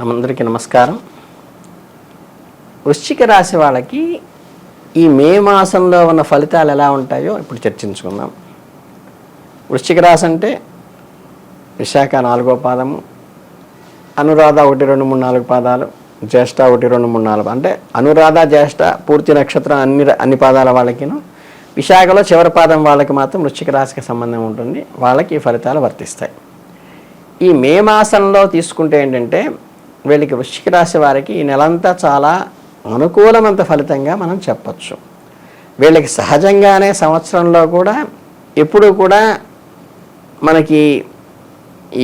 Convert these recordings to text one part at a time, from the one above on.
అందరికీ నమస్కారం. వృశ్చిక రాశి వాళ్ళకి ఈ మే మాసంలో ఉన్న ఫలితాలు ఎలా ఉంటాయో ఇప్పుడు చర్చించుకుందాం. వృశ్చిక రాశి అంటే విశాఖ 4వ పాదము, అనురాధ 1, 2, 3, 4 పాదాలు, జ్యేష్ఠ 1, 2, 3, 4 అంటే అనురాధ జ్యేష్ఠ పూర్తి నక్షత్రం అన్ని పాదాల వాళ్ళకిను, విశాఖలో చివరి పాదం వాళ్ళకి మాత్రం వృశ్చిక రాశికి సంబంధం ఉంటుంది. వాళ్ళకి ఈ ఫలితాలు వర్తిస్తాయి. ఈ మే మాసంలో తీసుకుంటే ఏంటంటే వీళ్ళకి వృశ్చిక రాశి వారికి ఈ నెలంతా చాలా అనుకూలమైన ఫలితంగా మనం చెప్పచ్చు. వీళ్ళకి సహజంగానే సంవత్సరంలో కూడా ఎప్పుడూ కూడా మనకి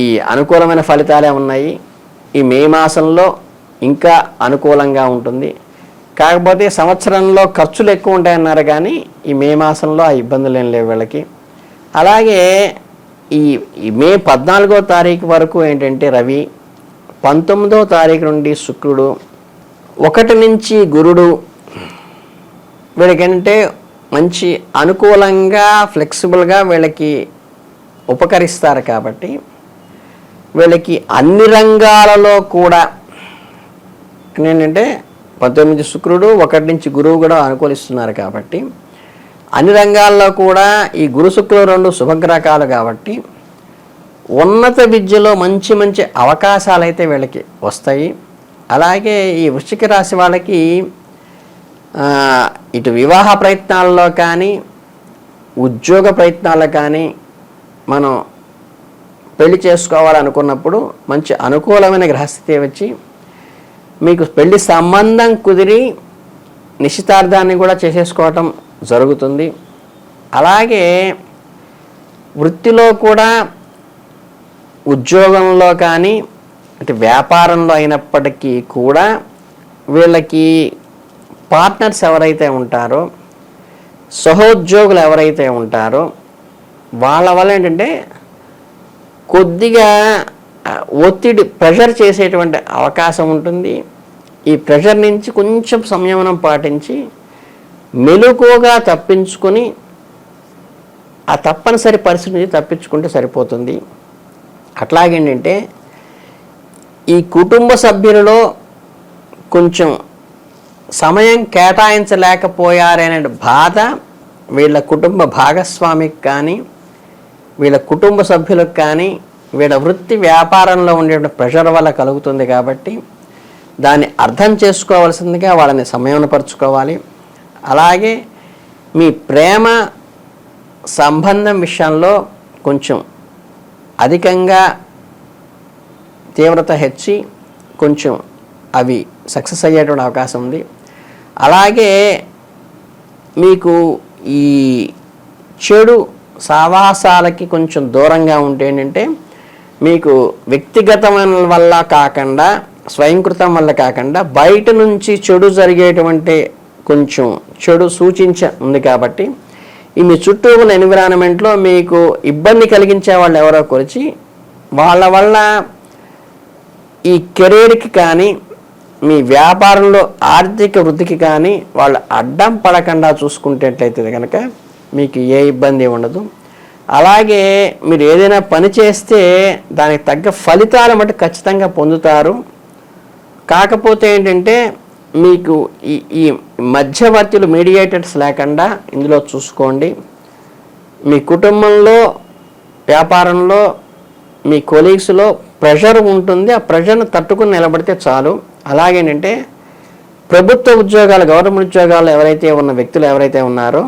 ఈ అనుకూలమైన ఫలితాలే ఉన్నాయి. ఈ మే మాసంలో ఇంకా అనుకూలంగా ఉంటుంది. కాకపోతే సంవత్సరంలో ఖర్చులు ఎక్కువ ఉంటాయన్నారు, కానీ ఈ మే మాసంలో ఆ ఇబ్బందులు ఏం లేవు వీళ్ళకి. అలాగే ఈ మే 14వ తారీఖు వరకు ఏంటంటే రవి, 19వ తారీఖు నుండి శుక్రుడు, 1 నుంచి గురుడు వీళ్ళకంటే మంచి అనుకూలంగా ఫ్లెక్సిబుల్గా వీళ్ళకి ఉపకరిస్తారు. కాబట్టి వీళ్ళకి అన్ని రంగాలలో కూడా ఏంటంటే 19 శుక్రుడు, 1 నుంచి గురువు కూడా అనుకూలిస్తున్నారు. కాబట్టి అన్ని రంగాల్లో కూడా ఈ గురు శుక్రులు 2 శుభగ్రహాలు కాబట్టి ఉన్నత విద్యలో మంచి మంచి అవకాశాలు అయితే వీళ్ళకి వస్తాయి. అలాగే ఈ వృశ్చిక రాశి వాళ్ళకి ఇటు వివాహ ప్రయత్నాల్లో కానీ ఉద్యోగ ప్రయత్నాల్లో కానీ మనం పెళ్లి చేసుకోవాలనుకున్నప్పుడు మంచి అనుకూలమైన గ్రహస్థితి వచ్చి మీకు పెళ్లి సంబంధం కుదిరి నిశ్చితార్థాన్ని కూడా చేసేసుకోవటం జరుగుతుంది. అలాగే వృత్తిలో కూడా ఉద్యోగంలో కానీ అంటే వ్యాపారంలో అయినప్పటికీ కూడా వీళ్ళకి పార్ట్నర్స్ ఎవరైతే ఉంటారో, సహోద్యోగులు ఎవరైతే ఉంటారో వాళ్ళ వల్ల ఏంటంటే కొద్దిగా ఒత్తిడి ప్రెషర్ చేసేటువంటి అవకాశం ఉంటుంది. ఈ ప్రెషర్ నుంచి కొంచెం సంయమనం పాటించి మెలకువగా తప్పించుకొని ఆ తప్పనిసరి పరిస్థితి నుంచి తప్పించుకుంటే సరిపోతుంది. అట్లాగేంటంటే ఈ కుటుంబ సభ్యులలో కొంచెం సమయం కేటాయించలేకపోయారనే బాధ వీళ్ళ కుటుంబ భాగస్వామికి కానీ వీళ్ళ కుటుంబ సభ్యులకు కానీ వీళ్ళ వృత్తి వ్యాపారంలో ఉండే ప్రెషర్ వల్ల కలుగుతుంది. కాబట్టి దాన్ని అర్థం చేసుకోవాల్సిందిగా వాళ్ళని సంయమనపరుచుకోవాలి. అలాగే మీ ప్రేమ సంబంధం విషయంలో కొంచెం అధికంగా తీవ్రత హెచ్చి కొంచెం అవి సక్సెస్ అయ్యేటువంటి అవకాశం ఉంది. అలాగే మీకు ఈ చెడు సావాసాలకి కొంచెం దూరంగా ఉంటే ఏంటంటే మీకు వ్యక్తిగతమైన వల్ల కాకుండా స్వయంకృతం వల్ల కాకుండా బయట నుంచి చెడు జరిగేటువంటి కొంచెం చెడు ఉంది. కాబట్టి ఈ మీ చుట్టూ ఉన్న ఎన్విరాన్మెంట్లో మీకు ఇబ్బంది కలిగించే వాళ్ళు ఎవరో కొలిచి వాళ్ళ వల్ల ఈ కెరీర్కి కానీ మీ వ్యాపారంలో ఆర్థిక వృద్ధికి కానీ వాళ్ళు అడ్డం పడకుండా చూసుకుంటేట్లయితే కనుక మీకు ఏ ఇబ్బంది ఉండదు. అలాగే మీరు ఏదైనా పని చేస్తే దానికి తగ్గ ఫలితాలు మటు ఖచ్చితంగా పొందుతారు. కాకపోతే ఏంటంటే మీకు ఈ మధ్యవర్తులు మీడియేటర్స్ లేకుండా ఇందులో చూసుకోండి. మీ కుటుంబంలో వ్యాపారంలో మీ కొలీగ్స్లో ప్రెషర్ ఉంటుంది. ఆ ప్రెషర్ను తట్టుకుని నిలబడితే చాలు. అలాగేంటంటే ప్రభుత్వ ఉద్యోగాలు, గవర్నమెంట్ ఉద్యోగాలు ఎవరైతే ఉన్న వ్యక్తులు ఎవరైతే ఉన్నారో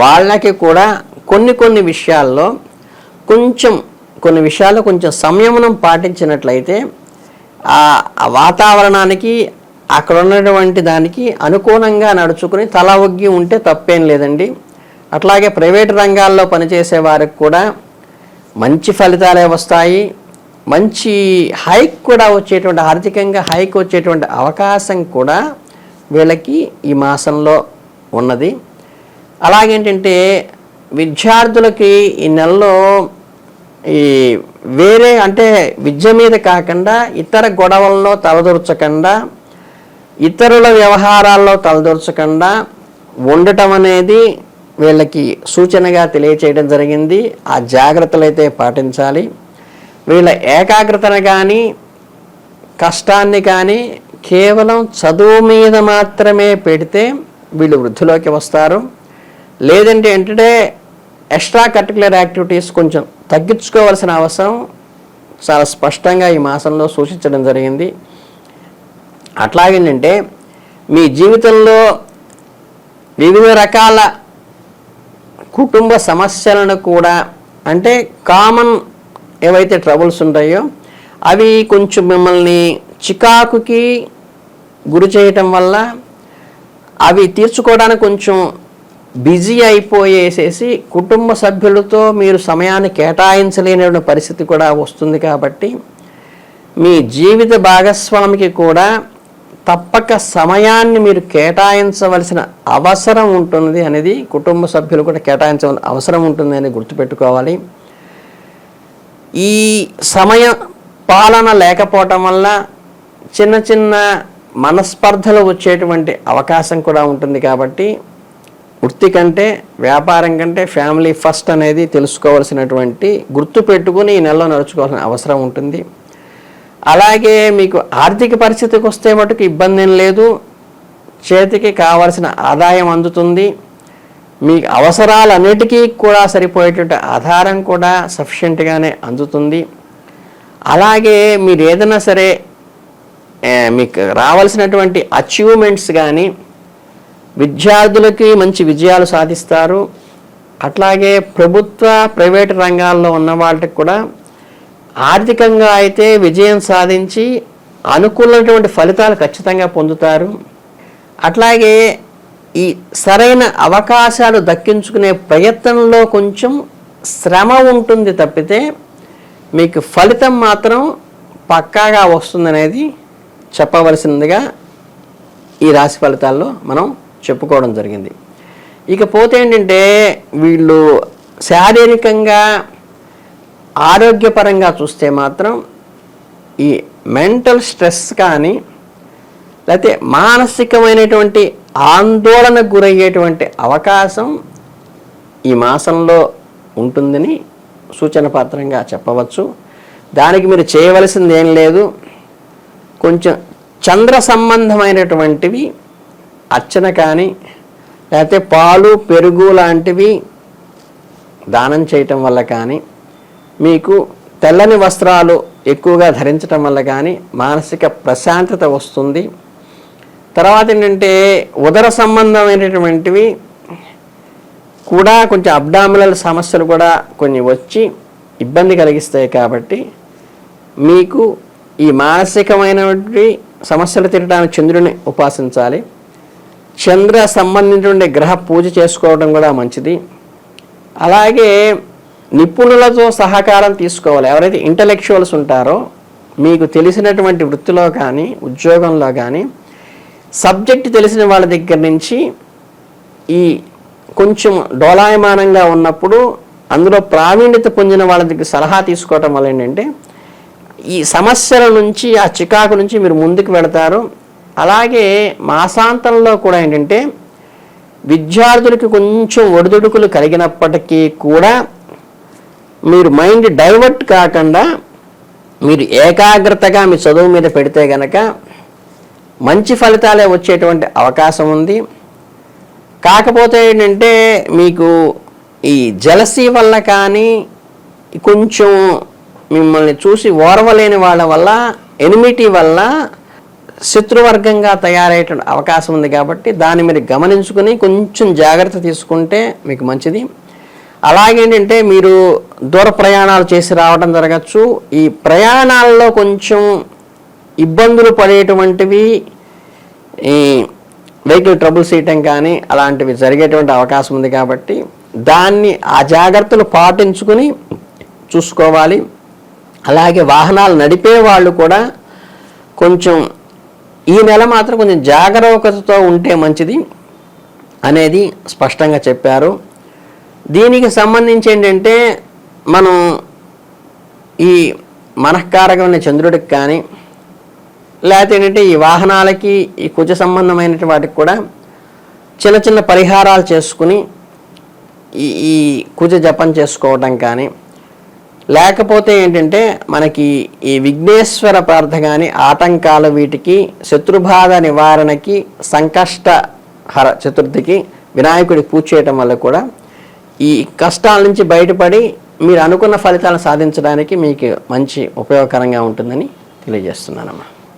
వాళ్ళకి కూడా కొన్ని విషయాల్లో కొంచెం సంయమనం పాటించినట్లయితే ఆ వాతావరణానికి అక్కడ ఉన్నటువంటి దానికి అనుకూలంగా నడుచుకుని తల ఒగ్గి ఉంటే తప్పేం లేదండి. అట్లాగే ప్రైవేట్ రంగాల్లో పనిచేసే వారికి కూడా మంచి ఫలితాలే వస్తాయి. మంచి హైక్ కూడా వచ్చేటువంటి, ఆర్థికంగా హైక్ వచ్చేటువంటి అవకాశం కూడా వీళ్ళకి ఈ మాసంలో ఉన్నది. అలాగేంటంటే విద్యార్థులకి ఈ నెలలో ఈ వేరే అంటే విద్య మీద కాకుండా ఇతర గొడవల్లో తలదూర్చకుండా, ఇతరుల వ్యవహారాల్లో తలదూర్చకుండా ఉండటం అనేది వీళ్ళకి సూచనగా తెలియచేయడం జరిగింది. ఆ జాగ్రత్తలు అయితే పాటించాలి. వీళ్ళ ఏకాగ్రతను కానీ కష్టాన్ని కానీ కేవలం చదువు మీద మాత్రమే పెడితే వీళ్ళు వృద్ధిలోకి వస్తారు. లేదంటే ఏంటంటే ఎక్స్ట్రా కరిక్యులర్ యాక్టివిటీస్ కొంచెం తగ్గించుకోవాల్సిన అవసరం చాలా స్పష్టంగా ఈ మాసంలో సూచించడం జరిగింది. అట్లాగేంటంటే మీ జీవితంలో వివిధ రకాల కుటుంబ సమస్యలను కూడా, అంటే కామన్ ఏవైతే ట్రబుల్స్ ఉంటాయో అవి కొంచెం మిమ్మల్ని చికాకుకి గురి చేయటం వల్ల అవి తీర్చుకోవడానికి కొంచెం బిజీ అయిపోయేసేసి కుటుంబ సభ్యులతో మీరు సమయాన్ని కేటాయించలేని పరిస్థితి కూడా వస్తుంది. కాబట్టి మీ జీవిత భాగస్వామికి కూడా తప్పక సమయాన్ని మీరు కేటాయించవలసిన అవసరం ఉంటుంది అనేది, కుటుంబ సభ్యులు కూడా కేటాయించవలసిన అవసరం ఉంటుంది అని గుర్తుపెట్టుకోవాలి. ఈ సమయ పాలన లేకపోవటం వల్ల చిన్న చిన్న మనస్పర్ధలు వచ్చేటువంటి అవకాశం కూడా ఉంటుంది. కాబట్టి వృత్తి కంటే వ్యాపారం కంటే ఫ్యామిలీ ఫస్ట్ అనేది తెలుసుకోవాల్సినటువంటి, గుర్తు పెట్టుకుని ఈ నెలలో నడుచుకోవాల్సిన అవసరం ఉంటుంది. అలాగే మీకు ఆర్థిక పరిస్థితికి వస్తే మటుకు ఇబ్బంది ఏం లేదు. చేతికి కావాల్సిన ఆదాయం అందుతుంది. మీకు అవసరాలన్నిటికీ కూడా సరిపోయేటువంటి ఆధారం కూడా సఫిషియెంట్గానే అందుతుంది. అలాగే మీరు ఏదైనా సరే మీకు రావాల్సినటువంటి అచీవ్మెంట్స్ కానీ, విద్యార్థులకి మంచి విజయాలు సాధిస్తారు. అట్లాగే ప్రభుత్వ ప్రైవేటు రంగాల్లో ఉన్న వాళ్ళకి కూడా ఆర్థికంగా అయితే విజయం సాధించి అనుకూలమైనటువంటి ఫలితాలు ఖచ్చితంగా పొందుతారు. అట్లాగే ఈ సరైన అవకాశాలు దక్కించుకునే ప్రయత్నంలో కొంచెం శ్రమ ఉంటుంది తప్పితే మీకు ఫలితం మాత్రం పక్కాగా వస్తుందనేది చెప్పవలసిందిగా ఈ రాశి ఫలితాల్లో మనం చెప్పుకోవడం జరిగింది. ఇకపోతే ఏంటంటే వీళ్ళు శారీరకంగా ఆరోగ్యపరంగా చూస్తే మాత్రం ఈ మెంటల్ స్ట్రెస్ కానీ లేకపోతే మానసికమైనటువంటి ఆందోళనకు గురయ్యేటువంటి అవకాశం ఈ మాసంలో ఉంటుందని సూచనపాత్రంగా చెప్పవచ్చు. దానికి మీరు చేయవలసింది ఏం లేదు, కొంచెం చంద్ర సంబంధమైనటువంటివి అర్చన కానీ లేకపోతే పాలు పెరుగు లాంటివి దానం చేయటం వల్ల కానీ, మీకు తెల్లని వస్త్రాలు ఎక్కువగా ధరించటం వల్ల కానీ మానసిక ప్రశాంతత వస్తుంది. తర్వాత ఏంటంటే ఉదర సంబంధమైనటువంటివి కూడా కొంచెం అబ్డామినల్ సమస్యలు కూడా కొన్ని వచ్చి ఇబ్బంది కలిగిస్తాయి. కాబట్టి మీకు ఈ మానసికమైనటువంటి సమస్యలు తీరడానికి చంద్రుని ఉపాసించాలి. చంద్ర సంబంధించిన గ్రహ పూజ చేసుకోవడం కూడా మంచిది. అలాగే నిపుణులతో సహకారం తీసుకోవాలి. ఎవరైతే ఇంటలెక్చువల్స్ ఉంటారో మీకు తెలిసినటువంటి వృత్తిలో కానీ ఉద్యోగంలో కానీ సబ్జెక్ట్ తెలిసిన వాళ్ళ దగ్గర నుంచి ఈ కొంచెం డోలాయమానంగా ఉన్నప్పుడు అందులో ప్రావీణ్యత పొందిన వాళ్ళ దగ్గర సలహా తీసుకోవటం వల్ల ఏంటంటే ఈ సమస్యల నుంచి, ఆ చికాకు నుంచి మీరు ముందుకు వెళతారు. అలాగే మాసాంతంలో కూడా ఏంటంటే విద్యార్థులకి కొంచెం ఒడిదుడుకులు కలిగినప్పటికీ కూడా మీరు మైండ్ డైవర్ట్ కాకుండా మీరు ఏకాగ్రతగా మీ చదువు మీద పెడితే గనక మంచి ఫలితాలే వచ్చేటువంటి అవకాశం ఉంది. కాకపోతే ఏంటంటే మీకు ఈ జలసీ వల్ల కానీ కొంచెం మిమ్మల్ని చూసి ఓర్వలేని వాళ్ళ వల్ల, ఎనిమిటీ వల్ల శత్రువర్గంగా తయారయ్యే అవకాశం ఉంది. కాబట్టి దాన్ని మీరు గమనించుకుని కొంచెం జాగ్రత్త తీసుకుంటే మీకు మంచిది. అలాగేంటంటే మీరు దూర ప్రయాణాలు చేసి రావడం జరగచ్చు. ఈ ప్రయాణాల్లో కొంచెం ఇబ్బందులు పడేటువంటివి, ఈ వెహికల్ ట్రబుల్స్ చేయటం కానీ అలాంటివి జరిగేటువంటి అవకాశం ఉంది. కాబట్టి దాన్ని ఆ జాగ్రత్తలు పాటించుకుని చూసుకోవాలి. అలాగే వాహనాలు నడిపే వాళ్ళు కూడా కొంచెం ఈ నెల మాత్రం కొంచెం జాగరూకతతో ఉంటే మంచిది అనేది స్పష్టంగా చెప్పారు. దీనికి సంబంధించి ఏంటంటే మనం ఈ మనఃకారకమైన చంద్రుడికి కానీ లేకపోతే ఏంటంటే ఈ వాహనాలకి, ఈ కుజ సంబంధమైన వాటికి కూడా చిన్న చిన్న పరిహారాలు చేసుకుని ఈ కుజ జపం చేసుకోవటం కానీ లేకపోతే ఏంటంటే మనకి ఈ విఘ్నేశ్వర ప్రార్థన కానీ ఆటంకాలు వీటికి శత్రుబాధ నివారణకి సంకష్టహర చతుర్థికి వినాయకుడి పూజ చేయటం వల్ల కూడా ఈ కష్టాల నుంచి బయటపడి మీరు అనుకున్న ఫలితాలను సాధించడానికి మీకు మంచి ఉపయోగకరంగా ఉంటుందని తెలియజేస్తున్నానమ్మా.